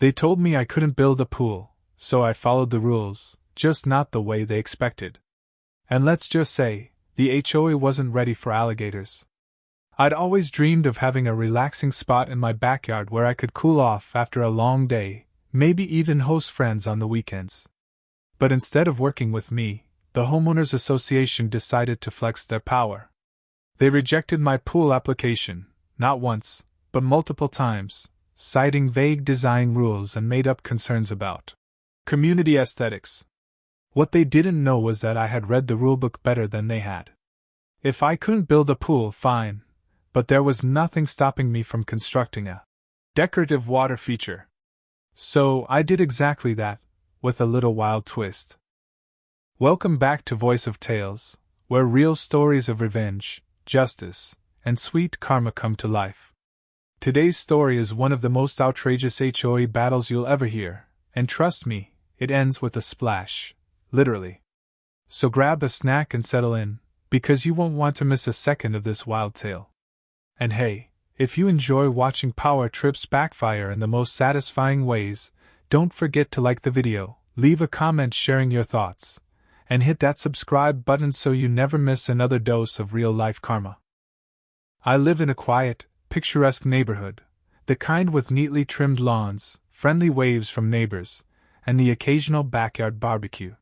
They told me I couldn't build a pool, so I followed the rules, just not the way they expected. And let's just say, the HOA wasn't ready for alligators. I'd always dreamed of having a relaxing spot in my backyard where I could cool off after a long day, maybe even host friends on the weekends. But instead of working with me, the Homeowners Association decided to flex their power. They rejected my pool application, not once, but multiple times, citing vague design rules and made-up concerns about community aesthetics. What they didn't know was that I had read the rulebook better than they had. If I couldn't build a pool, fine, but there was nothing stopping me from constructing a decorative water feature. So I did exactly that, with a little wild twist. Welcome back to Voice of Tales, where real stories of revenge, justice, and sweet karma come to life. Today's story is one of the most outrageous HOA battles you'll ever hear, and trust me, it ends with a splash, literally. So grab a snack and settle in, because you won't want to miss a second of this wild tale. And hey, if you enjoy watching power trips backfire in the most satisfying ways, don't forget to like the video, leave a comment sharing your thoughts, and hit that subscribe button so you never miss another dose of real-life karma. I live in a quiet, picturesque neighborhood, the kind with neatly trimmed lawns, friendly waves from neighbors, and the occasional backyard barbecue.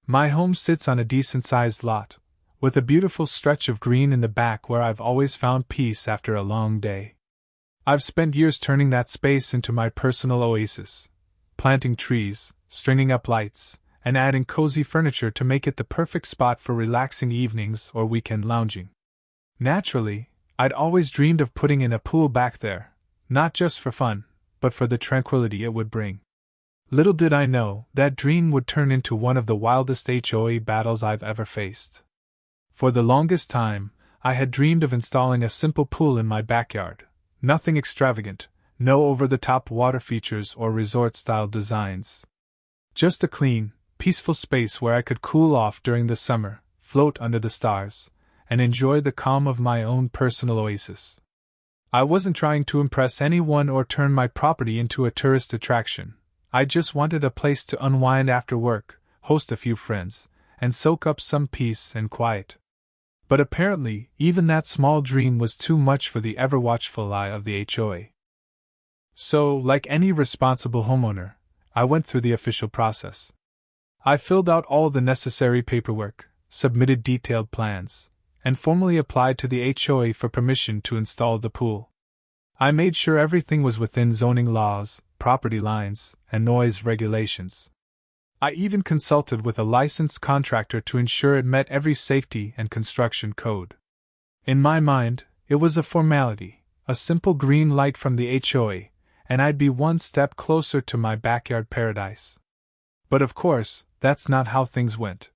My home sits on a decent-sized lot, with a beautiful stretch of green in the back where I've always found peace after a long day. I've spent years turning that space into my personal oasis, planting trees, stringing up lights, and adding cozy furniture to make it the perfect spot for relaxing evenings or weekend lounging. Naturally, I'd always dreamed of putting in a pool back there, not just for fun, but for the tranquility it would bring. Little did I know that dream would turn into one of the wildest HOA battles I've ever faced. For the longest time, I had dreamed of installing a simple pool in my backyard, nothing extravagant, no over-the-top water features or resort-style designs. Just a clean, peaceful space where I could cool off during the summer, float under the stars, and enjoy the calm of my own personal oasis. I wasn't trying to impress anyone or turn my property into a tourist attraction. I just wanted a place to unwind after work, host a few friends, and soak up some peace and quiet. But apparently, even that small dream was too much for the ever-watchful eye of the HOA. So, like any responsible homeowner, I went through the official process. I filled out all the necessary paperwork, submitted detailed plans, and formally applied to the HOA for permission to install the pool. I made sure everything was within zoning laws, property lines, and noise regulations. I even consulted with a licensed contractor to ensure it met every safety and construction code. In my mind, it was a formality, a simple green light from the HOA, and I'd be one step closer to my backyard paradise. But of course, that's not how things went.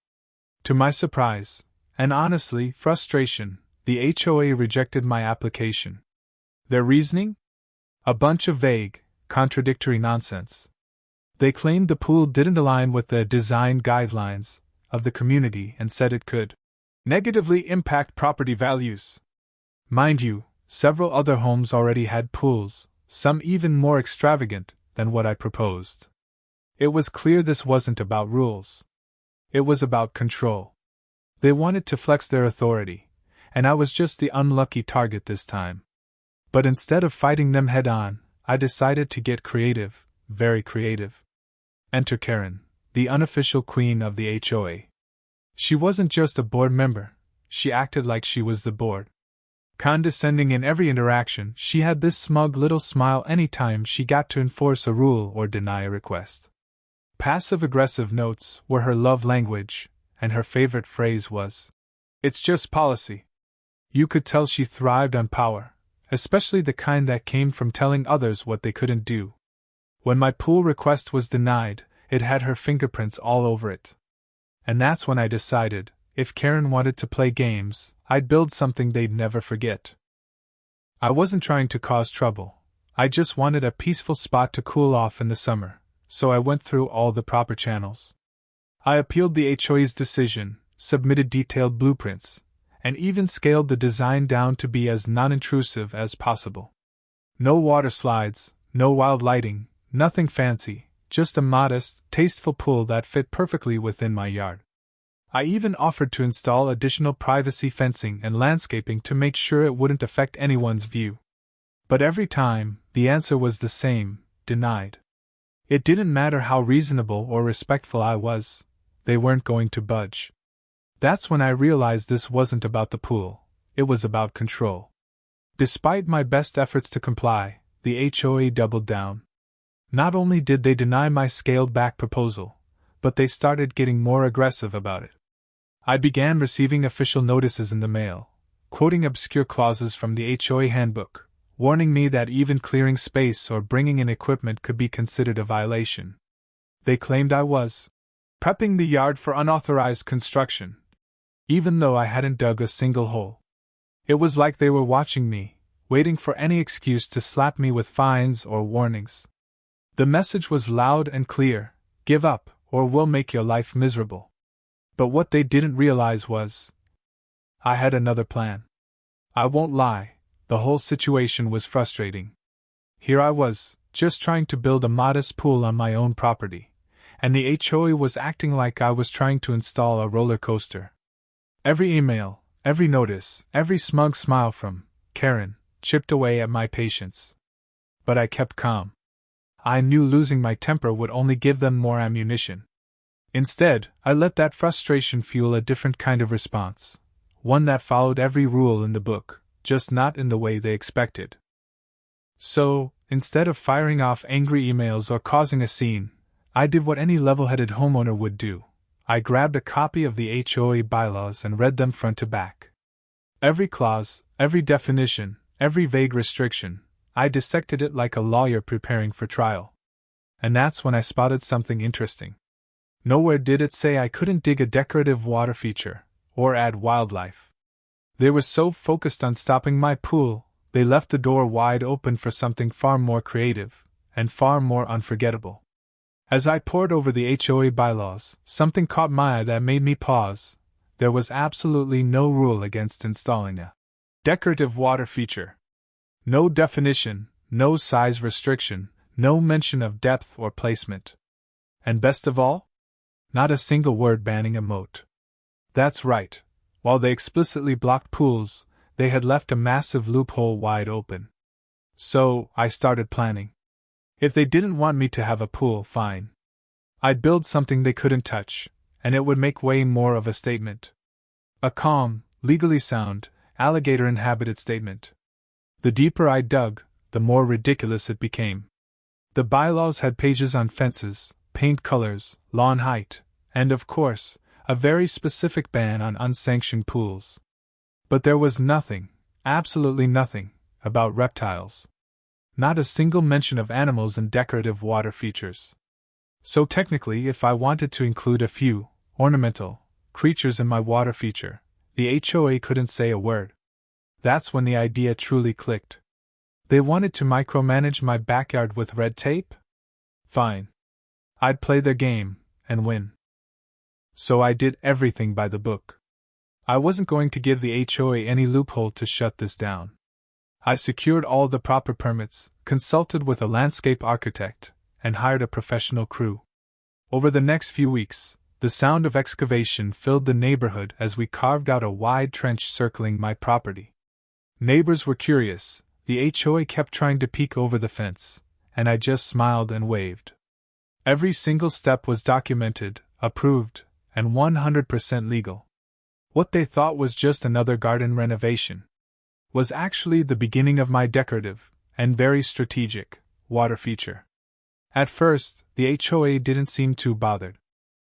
To my surprise, and honestly, frustration, the HOA rejected my application. Their reasoning? A bunch of vague, contradictory nonsense. They claimed the pool didn't align with the design guidelines of the community and said it could negatively impact property values. Mind you, several other homes already had pools, some even more extravagant than what I proposed. It was clear this wasn't about rules. It was about control. They wanted to flex their authority, and I was just the unlucky target this time. But instead of fighting them head-on, I decided to get creative, very creative. Enter Karen, the unofficial queen of the HOA. She wasn't just a board member, she acted like she was the board. Condescending in every interaction, she had this smug little smile anytime she got to enforce a rule or deny a request. Passive-aggressive notes were her love language, and her favorite phrase was, "It's just policy." You could tell she thrived on power, especially the kind that came from telling others what they couldn't do. When my pool request was denied, it had her fingerprints all over it. And that's when I decided, if Karen wanted to play games, I'd build something they'd never forget. I wasn't trying to cause trouble, I just wanted a peaceful spot to cool off in the summer, so I went through all the proper channels. I appealed the HOA's decision, submitted detailed blueprints, and even scaled the design down to be as non-intrusive as possible. No water slides, no wild lighting, nothing fancy, just a modest, tasteful pool that fit perfectly within my yard. I even offered to install additional privacy fencing and landscaping to make sure it wouldn't affect anyone's view. But every time, the answer was the same: denied. It didn't matter how reasonable or respectful I was, they weren't going to budge. That's when I realized this wasn't about the pool, it was about control. Despite my best efforts to comply, the HOA doubled down. Not only did they deny my scaled-back proposal, but they started getting more aggressive about it. I began receiving official notices in the mail, quoting obscure clauses from the HOA handbook, warning me that even clearing space or bringing in equipment could be considered a violation. They claimed I was prepping the yard for unauthorized construction, even though I hadn't dug a single hole. It was like they were watching me, waiting for any excuse to slap me with fines or warnings. The message was loud and clear: give up, or we'll make your life miserable. But what they didn't realize was, I had another plan. I won't lie, the whole situation was frustrating. Here I was, just trying to build a modest pool on my own property, and the HOA was acting like I was trying to install a roller coaster. Every email, every notice, every smug smile from Karen chipped away at my patience. But I kept calm. I knew losing my temper would only give them more ammunition. Instead, I let that frustration fuel a different kind of response, one that followed every rule in the book, just not in the way they expected. So, instead of firing off angry emails or causing a scene, I did what any level-headed homeowner would do. I grabbed a copy of the HOA bylaws and read them front to back. Every clause, every definition, every vague restriction, I dissected it like a lawyer preparing for trial. And that's when I spotted something interesting. Nowhere did it say I couldn't dig a decorative water feature, or add wildlife. They were so focused on stopping my pool, they left the door wide open for something far more creative, and far more unforgettable. As I pored over the HOA bylaws, something caught my eye that made me pause. There was absolutely no rule against installing a decorative water feature. No definition, no size restriction, no mention of depth or placement. And best of all, not a single word banning a moat. That's right, while they explicitly blocked pools, they had left a massive loophole wide open. So, I started planning. If they didn't want me to have a pool, fine. I'd build something they couldn't touch, and it would make way more of a statement. A calm, legally sound, alligator-inhabited statement. The deeper I dug, the more ridiculous it became. The bylaws had pages on fences, paint colors, lawn height, and of course, a very specific ban on unsanctioned pools. But there was nothing, absolutely nothing, about reptiles. Not a single mention of animals and decorative water features. So technically, if I wanted to include a few ornamental creatures in my water feature, the HOA couldn't say a word. That's when the idea truly clicked. They wanted to micromanage my backyard with red tape? Fine. I'd play their game, and win. So I did everything by the book. I wasn't going to give the HOA any loophole to shut this down. I secured all the proper permits, consulted with a landscape architect, and hired a professional crew. Over the next few weeks, the sound of excavation filled the neighborhood as we carved out a wide trench circling my property. Neighbors were curious, the HOA kept trying to peek over the fence, and I just smiled and waved. Every single step was documented, approved, and 100% legal. What they thought was just another garden renovation was actually the beginning of my decorative, and very strategic, water feature. At first, the HOA didn't seem too bothered.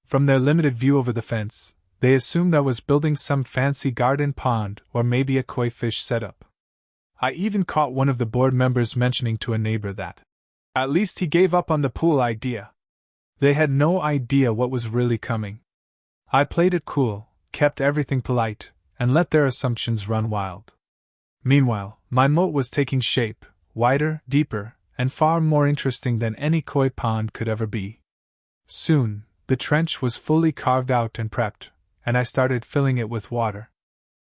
From their limited view over the fence, they assumed I was building some fancy garden pond or maybe a koi fish setup. I even caught one of the board members mentioning to a neighbor that, at least he gave up on the pool idea. They had no idea what was really coming. I played it cool, kept everything polite, and let their assumptions run wild. Meanwhile, my moat was taking shape, wider, deeper, and far more interesting than any koi pond could ever be. Soon, the trench was fully carved out and prepped, and I started filling it with water.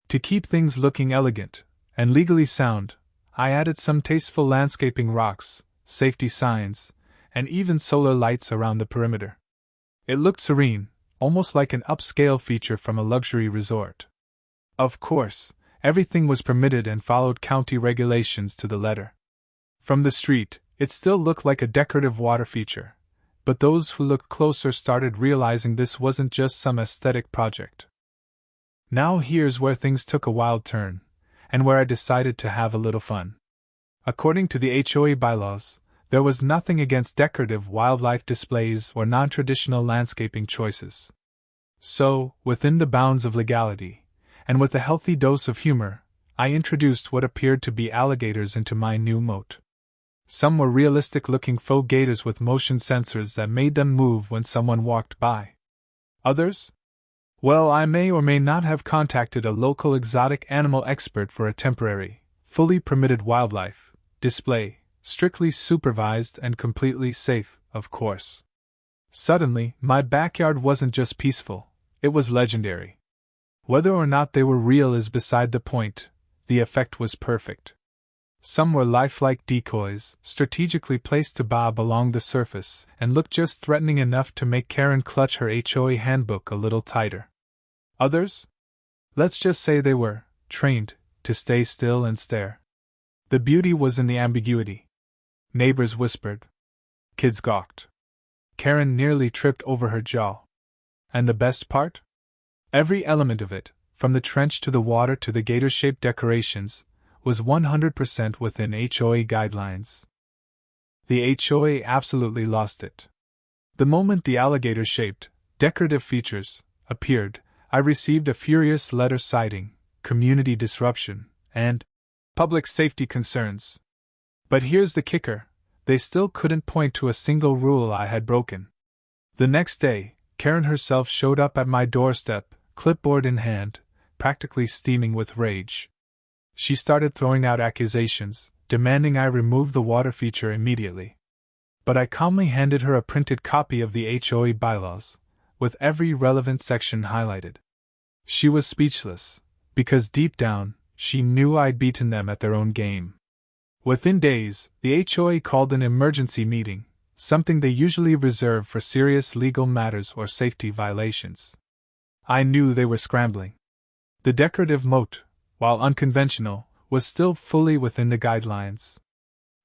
To keep things looking elegant and legally sound, I added some tasteful landscaping rocks, safety signs, and even solar lights around the perimeter. It looked serene, almost like an upscale feature from a luxury resort. Of course, everything was permitted and followed county regulations to the letter. From the street, it still looked like a decorative water feature, but those who looked closer started realizing this wasn't just some aesthetic project. Now here's where things took a wild turn, and where I decided to have a little fun. According to the HOA bylaws, there was nothing against decorative wildlife displays or non-traditional landscaping choices. So, within the bounds of legality, and with a healthy dose of humor, I introduced what appeared to be alligators into my new moat. Some were realistic-looking faux gators with motion sensors that made them move when someone walked by. Others? Well, I may or may not have contacted a local exotic animal expert for a temporary, fully permitted wildlife display, strictly supervised and completely safe, of course. Suddenly, my backyard wasn't just peaceful, it was legendary. Whether or not they were real is beside the point, the effect was perfect. Some were lifelike decoys, strategically placed to bob along the surface, and looked just threatening enough to make Karen clutch her HOA handbook a little tighter. Others? Let's just say they were trained to stay still and stare. The beauty was in the ambiguity. Neighbors whispered. Kids gawked. Karen nearly tripped over her jaw. And the best part? Every element of it, from the trench to the water to the gator-shaped decorations, was 100% within HOA guidelines. The HOA absolutely lost it. The moment the alligator-shaped, decorative features appeared, I received a furious letter citing community disruption and public safety concerns. But here's the kicker, they still couldn't point to a single rule I had broken. The next day, Karen herself showed up at my doorstep, clipboard in hand, practically steaming with rage. She started throwing out accusations, demanding I remove the water feature immediately. But I calmly handed her a printed copy of the HOA bylaws, with every relevant section highlighted. She was speechless, because deep down, she knew I'd beaten them at their own game. Within days, the HOA called an emergency meeting, something they usually reserve for serious legal matters or safety violations. I knew they were scrambling. The decorative moat, while unconventional, was still fully within the guidelines.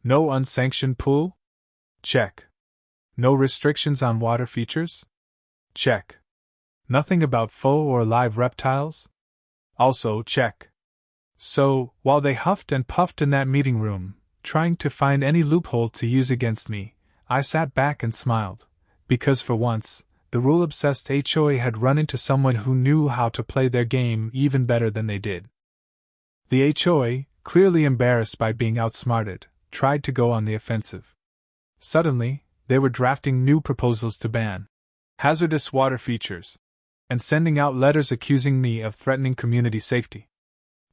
No unsanctioned pool? Check. No restrictions on water features? Check. Nothing about faux or live reptiles? Also check. So, while they huffed and puffed in that meeting room, trying to find any loophole to use against me, I sat back and smiled, because for once, the rule-obsessed HOA had run into someone who knew how to play their game even better than they did. The HOA, clearly embarrassed by being outsmarted, tried to go on the offensive. Suddenly, they were drafting new proposals to ban hazardous water features, and sending out letters accusing me of threatening community safety.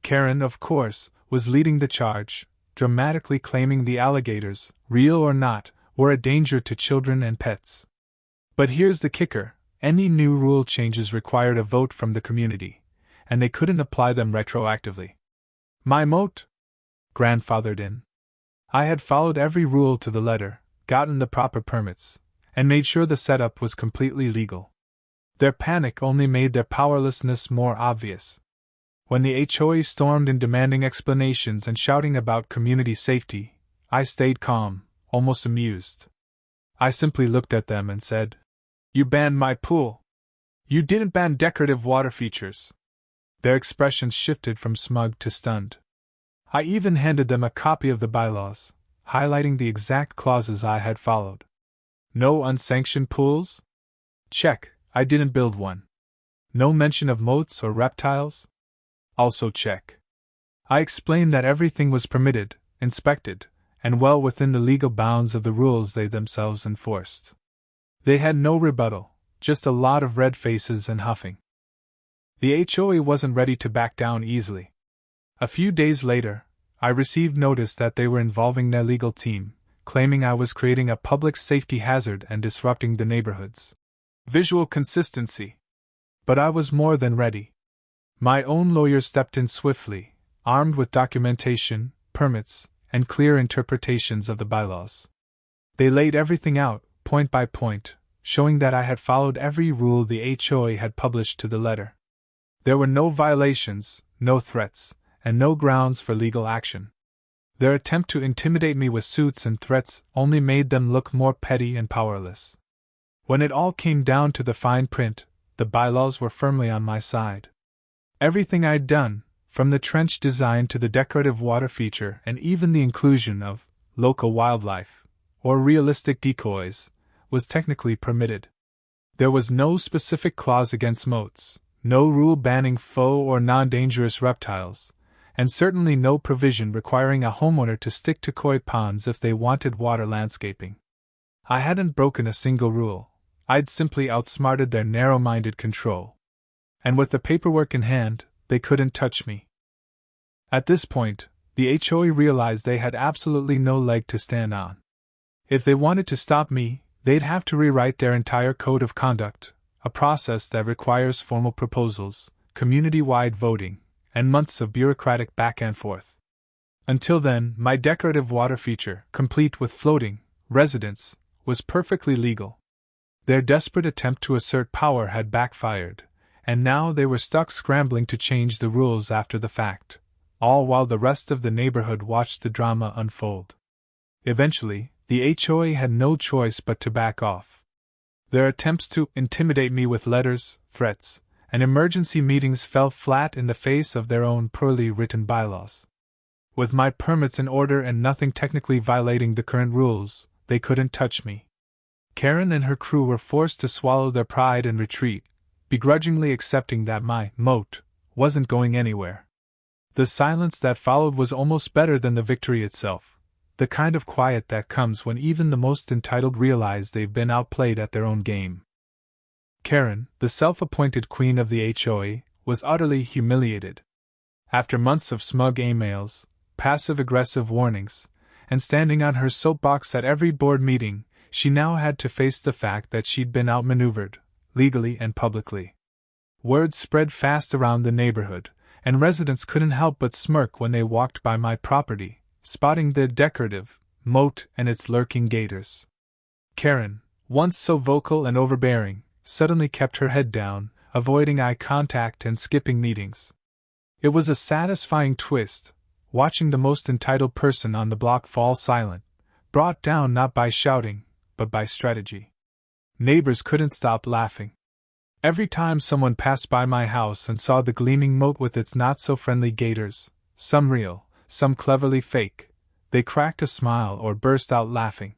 Karen, of course, was leading the charge, dramatically claiming the alligators, real or not, were a danger to children and pets. But here's the kicker, any new rule changes required a vote from the community, and they couldn't apply them retroactively. My moat? Grandfathered in. I had followed every rule to the letter, gotten the proper permits, and made sure the setup was completely legal. Their panic only made their powerlessness more obvious. When the HOA stormed in demanding explanations and shouting about community safety, I stayed calm, almost amused. I simply looked at them and said, "You banned my pool. You didn't ban decorative water features." Their expressions shifted from smug to stunned. I even handed them a copy of the bylaws, highlighting the exact clauses I had followed. No unsanctioned pools? Check, I didn't build one. No mention of moats or reptiles? Also check. I explained that everything was permitted, inspected, and well within the legal bounds of the rules they themselves enforced. They had no rebuttal, just a lot of red faces and huffing. The HOA wasn't ready to back down easily. A few days later, I received notice that they were involving their legal team, claiming I was creating a public safety hazard and disrupting the neighborhoods. Visual consistency. But I was more than ready. My own lawyer stepped in swiftly, armed with documentation, permits, and clear interpretations of the bylaws. They laid everything out, point by point, showing that I had followed every rule the HOA had published to the letter. There were no violations, no threats, and no grounds for legal action. Their attempt to intimidate me with suits and threats only made them look more petty and powerless. When it all came down to the fine print, the bylaws were firmly on my side. Everything I'd done, from the trench design to the decorative water feature and even the inclusion of local wildlife, or realistic decoys, was technically permitted. There was no specific clause against moats, no rule banning faux or non-dangerous reptiles, and certainly no provision requiring a homeowner to stick to koi ponds if they wanted water landscaping. I hadn't broken a single rule. I'd simply outsmarted their narrow-minded control. And with the paperwork in hand, they couldn't touch me. At this point, the HOA realized they had absolutely no leg to stand on. If they wanted to stop me, they'd have to rewrite their entire code of conduct, a process that requires formal proposals, community-wide voting, and months of bureaucratic back and forth. Until then, my decorative water feature, complete with floating residence, was perfectly legal. Their desperate attempt to assert power had backfired, and now they were stuck scrambling to change the rules after the fact, all while the rest of the neighborhood watched the drama unfold. Eventually, the HOA had no choice but to back off. Their attempts to intimidate me with letters, threats, and emergency meetings fell flat in the face of their own poorly written bylaws. With my permits in order and nothing technically violating the current rules, they couldn't touch me. Karen and her crew were forced to swallow their pride and retreat, begrudgingly accepting that my moat wasn't going anywhere. The silence that followed was almost better than the victory itself, the kind of quiet that comes when even the most entitled realize they've been outplayed at their own game. Karen, the self-appointed queen of the HOA, was utterly humiliated. After months of smug emails, passive-aggressive warnings, and standing on her soapbox at every board meeting, she now had to face the fact that she'd been outmaneuvered, legally and publicly. Word spread fast around the neighborhood, and residents couldn't help but smirk when they walked by my property, spotting the decorative moat and its lurking gators. Karen, once so vocal and overbearing, suddenly kept her head down, avoiding eye contact and skipping meetings. It was a satisfying twist, watching the most entitled person on the block fall silent, brought down not by shouting, but by strategy. Neighbors couldn't stop laughing. Every time someone passed by my house and saw the gleaming moat with its not-so-friendly gators, some real, some cleverly fake, they cracked a smile or burst out laughing.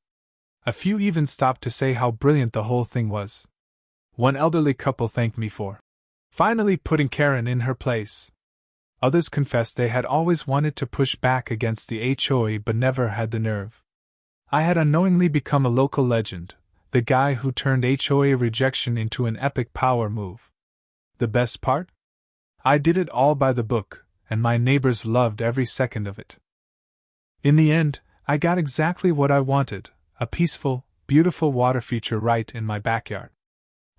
A few even stopped to say how brilliant the whole thing was. One elderly couple thanked me for finally putting Karen in her place. Others confessed they had always wanted to push back against the HOA but never had the nerve. I had unknowingly become a local legend, the guy who turned HOA rejection into an epic power move. The best part? I did it all by the book, and my neighbors loved every second of it. In the end, I got exactly what I wanted, a peaceful, beautiful water feature right in my backyard.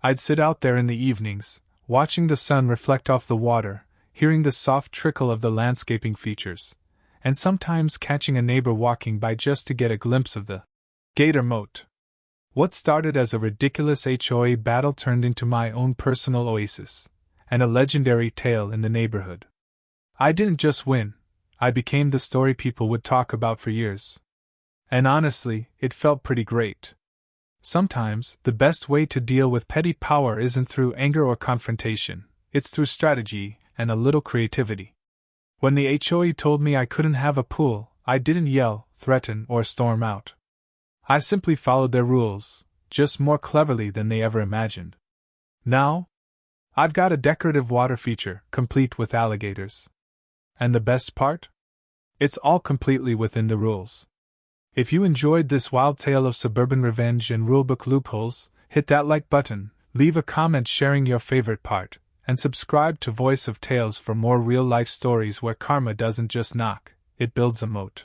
I'd sit out there in the evenings, watching the sun reflect off the water, hearing the soft trickle of the landscaping features, and sometimes catching a neighbor walking by just to get a glimpse of the gator moat. What started as a ridiculous HOA battle turned into my own personal oasis, and a legendary tale in the neighborhood. I didn't just win, I became the story people would talk about for years. And honestly, it felt pretty great. Sometimes, the best way to deal with petty power isn't through anger or confrontation, it's through strategy and a little creativity. When the HOA told me I couldn't have a pool, I didn't yell, threaten, or storm out. I simply followed their rules, just more cleverly than they ever imagined. Now, I've got a decorative water feature, complete with alligators. And the best part? It's all completely within the rules. If you enjoyed this wild tale of suburban revenge and rulebook loopholes, hit that like button, leave a comment sharing your favorite part, and subscribe to Voice of Tales for more real-life stories where karma doesn't just knock, it builds a moat.